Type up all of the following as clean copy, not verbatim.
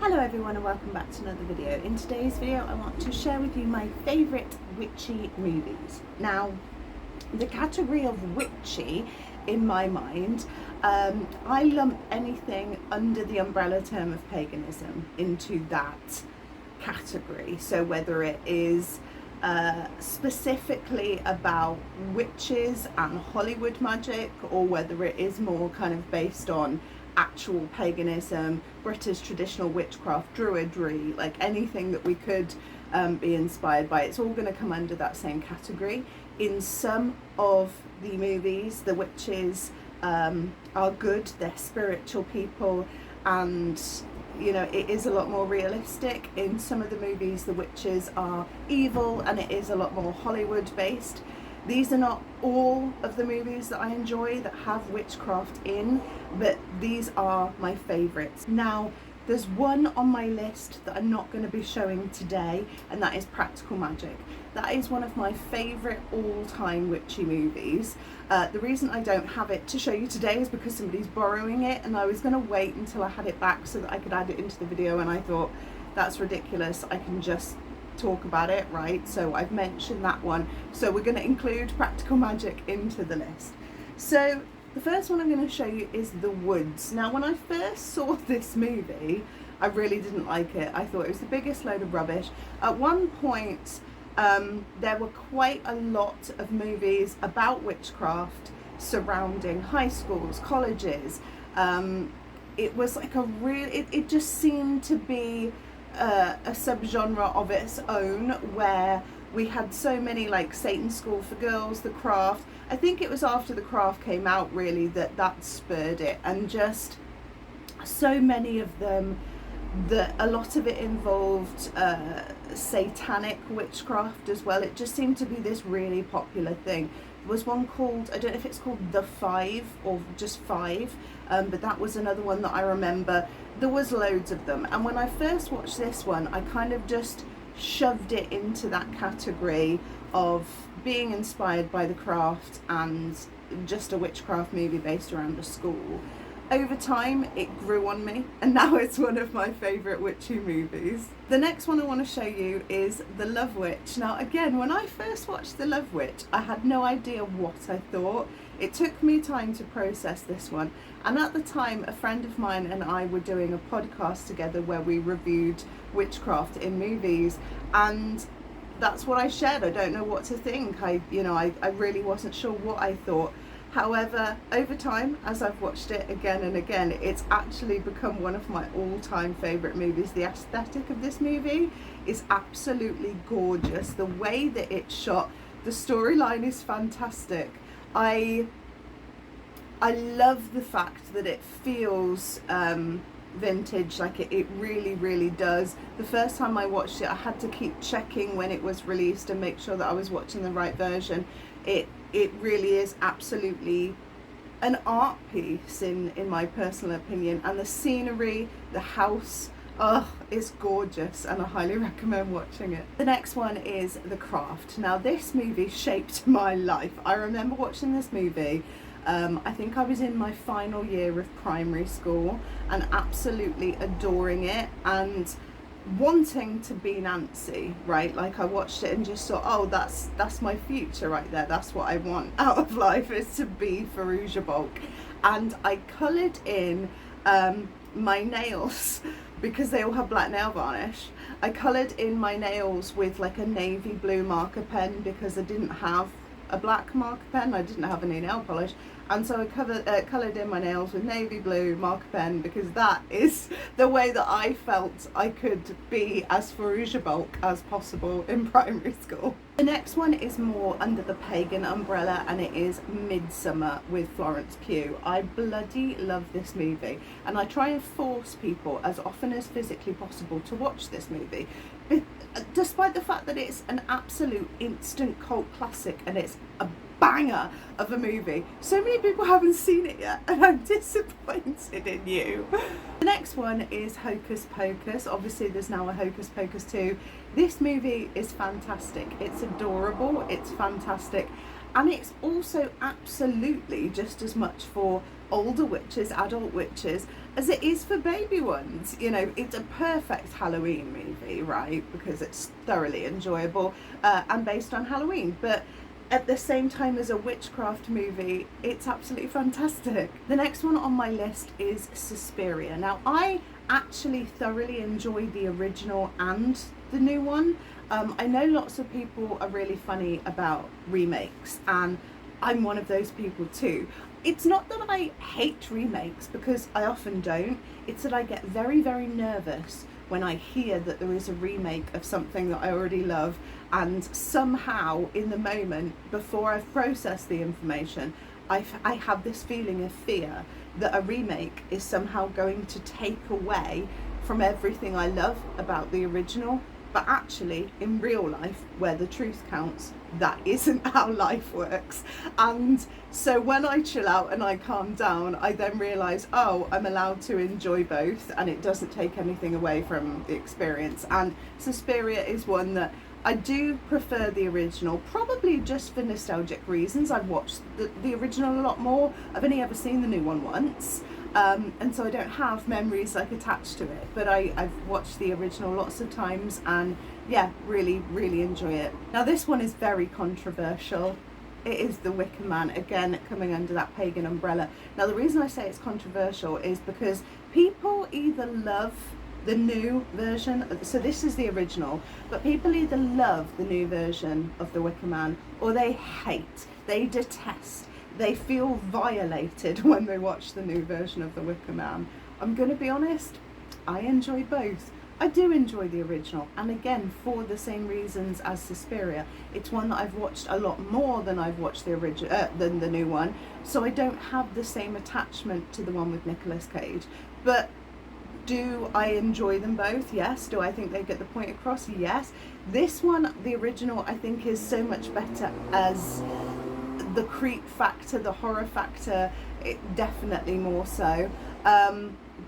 Hello everyone and welcome back to another video. In today's video I want to share with you my favourite witchy movies. Now, the category of witchy in my mind, I lump anything under the umbrella term of paganism into that category. So whether it is specifically about witches and Hollywood magic, or whether it is more kind of based on actual paganism, British traditional witchcraft, druidry, like anything that we could be inspired by, it's all going to come under that same category. In some of the movies, the witches are good, they're spiritual people, and you know, it is a lot more realistic. In some of the movies, the witches are evil and it is a lot more Hollywood based. These are not all of the movies that I enjoy that have witchcraft in, but these are my favourites. Now, there's one on my list that I'm not going to be showing today, and that is Practical Magic. That is one of my favourite all-time witchy movies. The reason I don't have it to show you today is because somebody's borrowing it, and I was going to wait until I had it back so that I could add it into the video, and I thought, that's ridiculous, I can just talk about it, right? So I've mentioned that one, so we're going to include Practical Magic into the list. So the first one I'm going to show you is The Woods. Now, when I first saw this movie, I really didn't like it. I thought it was the biggest load of rubbish. At one point there were quite a lot of movies about witchcraft surrounding high schools, colleges. It was like a real, it just seemed to be a subgenre of its own, where we had so many, like Satan's School for Girls, The Craft. I think it was after The Craft came out really that spurred it, and just so many of them, that a lot of it involved satanic witchcraft as well. It just seemed to be this really popular thing. There was one called, I don't know if it's called The Five or just Five, but that was another one that I remember. There was loads of them, and when I first watched this one, I kind of just shoved it into that category of being inspired by The Craft and just a witchcraft movie based around a school. Over time it grew on me, and now it's one of my favourite witchy movies. The next one I want to show you is The Love Witch. Now again, when I first watched The Love Witch, I had no idea what I thought. It took me time to process this one, and at the time a friend of mine and I were doing a podcast together where we reviewed witchcraft in movies, and that's what I shared. I don't know what to think. I really wasn't sure what I thought. However, over time, as I've watched it again and again, it's actually become one of my all-time favourite movies. The aesthetic of this movie is absolutely gorgeous. The way that it's shot, the storyline is fantastic. I love the fact that it feels vintage, like it really does. The first time I watched it, I had to keep checking when it was released and make sure that I was watching the right version. It really is absolutely an art piece in my personal opinion, and the scenery, the house, it's gorgeous, and I highly recommend watching it. The next one is The Craft. Now this movie shaped my life. I remember watching this movie, I think I was in my final year of primary school, and absolutely adoring it and wanting to be Nancy, right? Like I watched it and just thought, oh, that's my future right there. That's what I want out of life, is to be 𝐸𝐳𝐴. And I coloured in my nails because they all have black nail varnish. I coloured in my nails with like a navy blue marker pen because I didn't have a black marker pen. I didn't have any nail polish, and so I coloured in my nails with navy blue marker pen because that is the way that I felt I could be as 𝐸𝐳𝐴 as possible in primary school. The next one is more under the pagan umbrella, and it is Midsummer with Florence Pugh. I bloody love this movie, and I try and force people as often as physically possible to watch this movie, despite the fact that it's an absolute instant cult classic and it's a banger of a movie. So many people haven't seen it yet, and I'm disappointed in you. The next one is Hocus Pocus. Obviously there's now a Hocus Pocus 2. This movie is fantastic. It's adorable, it's fantastic, And it's also absolutely just as much for older witches, adult witches, as it is for baby ones. You know, it's a perfect Halloween movie, right? Because it's thoroughly enjoyable and based on Halloween. But at the same time as a witchcraft movie, it's absolutely fantastic. The next one on my list is Suspiria. Now, I actually thoroughly enjoy the original and the new one. I know lots of people are really funny about remakes, and I'm one of those people too. It's not that I hate remakes, because I often don't. It's that I get very, very nervous when I hear that there is a remake of something that I already love, and somehow in the moment, before I've processed the information, I have this feeling of fear that a remake is somehow going to take away from everything I love about the original. But actually, in real life, where the truth counts, that isn't how life works. And so when I chill out and I calm down, I then realise, oh, I'm allowed to enjoy both, and it doesn't take anything away from the experience. And Suspiria is one that I do prefer the original, probably just for nostalgic reasons. I've watched the original a lot more. I've only ever seen the new one once. And so I don't have memories like attached to it, but I've watched the original lots of times, and yeah, really, really enjoy it. Now this one is very controversial. It is The Wicker Man, again coming under that pagan umbrella. Now the reason I say it's controversial is because people either love the new version, so this is the original, but people either love the new version of The Wicker Man or they hate, they detest, they feel violated when they watch the new version of The Wicker Man. I'm going to be honest, I enjoy both. I do enjoy the original, and again, for the same reasons as Suspiria. It's one that I've watched a lot more than I've watched the original, than the new one, so I don't have the same attachment to the one with Nicolas Cage. But do I enjoy them both? Yes. Do I think they get the point across? Yes. This one, the original, I think is so much better as the creep factor, the horror factor, definitely more so.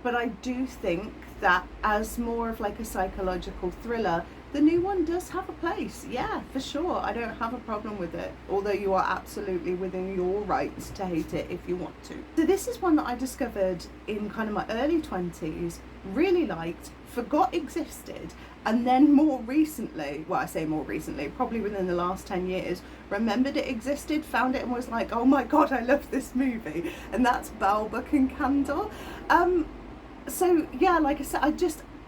But I do think that as more of like a psychological thriller, the new one does have a place. Yeah, for sure. I don't have a problem with it, although you are absolutely within your rights to hate it if you want to. So this is one that I discovered in kind of my early 20s, really liked, forgot existed, and then more recently, well, I say more recently, probably within the last 10 years, remembered it existed, found it, and was like, oh my god, I love this movie. And that's 𝐈𝐵 and Candle. So yeah, like I said,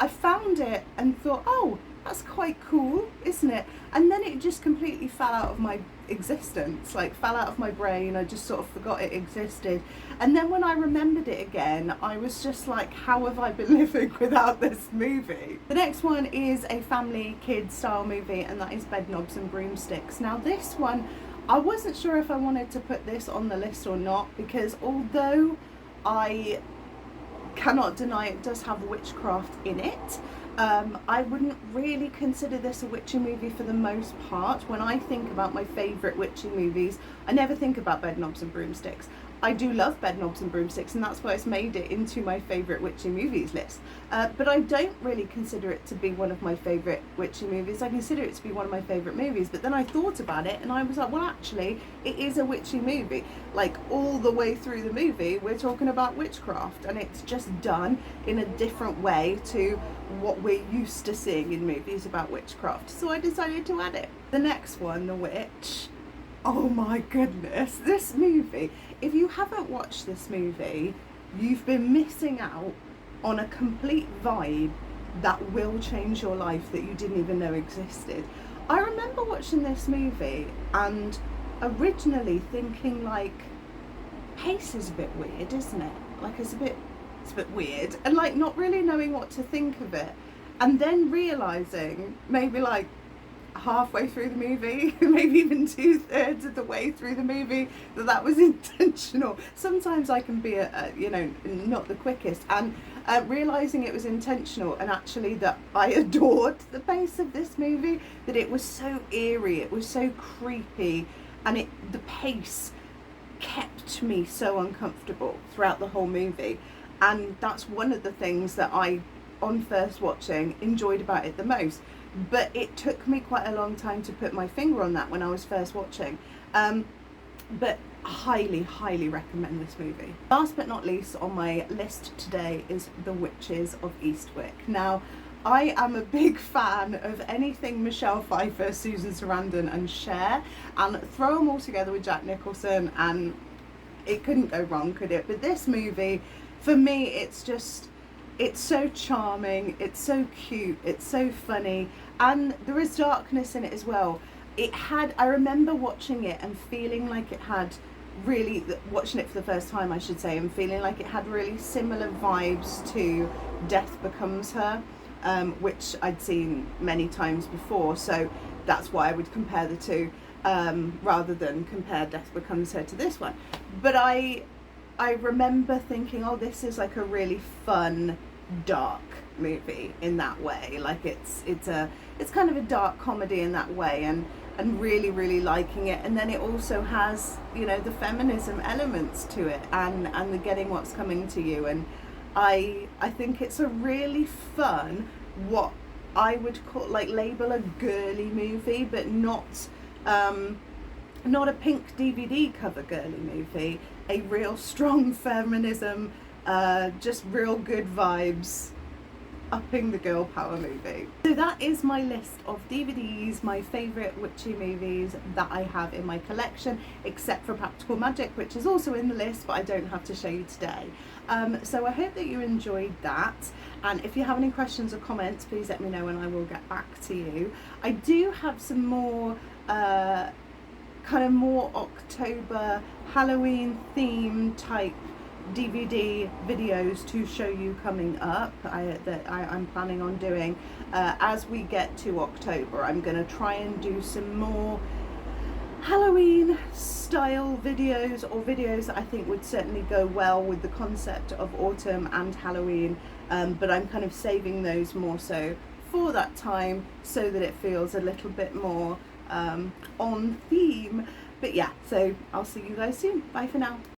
I found it and thought, oh, that's quite cool, isn't it? And then it just completely fell out of my existence, like fell out of my brain. I just sort of forgot it existed. And then when I remembered it again, I was just like, how have I been living without this movie? The next one is a family kid style movie, and that is Bedknobs and Broomsticks. Now this one, I wasn't sure if I wanted to put this on the list or not, because although I cannot deny it does have witchcraft in it, I wouldn't really consider this a witchy movie for the most part. When I think about my favourite witchy movies, I never think about Bedknobs and Broomsticks. I do love Bedknobs and Broomsticks, and that's why it's made it into my favourite witchy movies list. But I don't really consider it to be one of my favourite witchy movies. I consider it to be one of my favourite movies, but then I thought about it and I was like, well, actually, it is a witchy movie. Like, all the way through the movie, we're talking about witchcraft, and it's just done in a different way to what we're used to seeing in movies about witchcraft. So I decided to add it. The next one, The Witch. Oh my goodness, this movie. If you haven't watched this movie, you've been missing out on a complete vibe that will change your life that you didn't even know existed. I remember watching this movie and originally thinking, like, pace is a bit weird, isn't it? Like, it's a bit weird, and like not really knowing what to think of it, and then realising maybe like halfway through the movie, maybe even 2/3 of the way through the movie, that was intentional. Sometimes I can be you know, not the quickest, and realising it was intentional, and actually that I adored the pace of this movie, that it was so eerie, it was so creepy, and the pace kept me so uncomfortable throughout the whole movie. And that's one of the things that I, on first watching, enjoyed about it the most. But it took me quite a long time to put my finger on that when I was first watching. but highly recommend this movie. Last but not least on my list today is The Witches of Eastwick. Now, I am a big fan of anything Michelle Pfeiffer, Susan Sarandon and Cher, and throw them all together with Jack Nicholson and it couldn't go wrong, could it? But this movie, for me, it's so charming, it's so cute, it's so funny, and there is darkness in it as well. I remember watching it and feeling like it had really, watching it for the first time I should say, and feeling like it had really similar vibes to Death Becomes Her, which I'd seen many times before, so that's why I would compare the two, rather than compare Death Becomes Her to this one. But I remember thinking, oh, this is like a really fun, dark movie in that way. Like it's kind of a dark comedy in that way, and really liking it. And then it also has, you know, the feminism elements to it, and the getting what's coming to you. And I think it's a really fun, what I would call, like, label a girly movie, but not a pink DVD cover girly movie. A real strong feminism, just real good vibes, upping the girl power movie. So that is my list of DVDs, my favourite witchy movies that I have in my collection, except for Practical Magic, which is also in the list, but I don't have to show you today. So I hope that you enjoyed that, and if you have any questions or comments, please let me know and I will get back to you. I do have some more kind of more October Halloween theme type DVD videos to show you coming up, that I'm planning on doing as we get to October. I'm going to try and do some more Halloween style videos, or videos that I think would certainly go well with the concept of autumn and Halloween, but I'm kind of saving those more so for that time, so that it feels a little bit more on theme. But yeah, so I'll see you guys soon. Bye for now.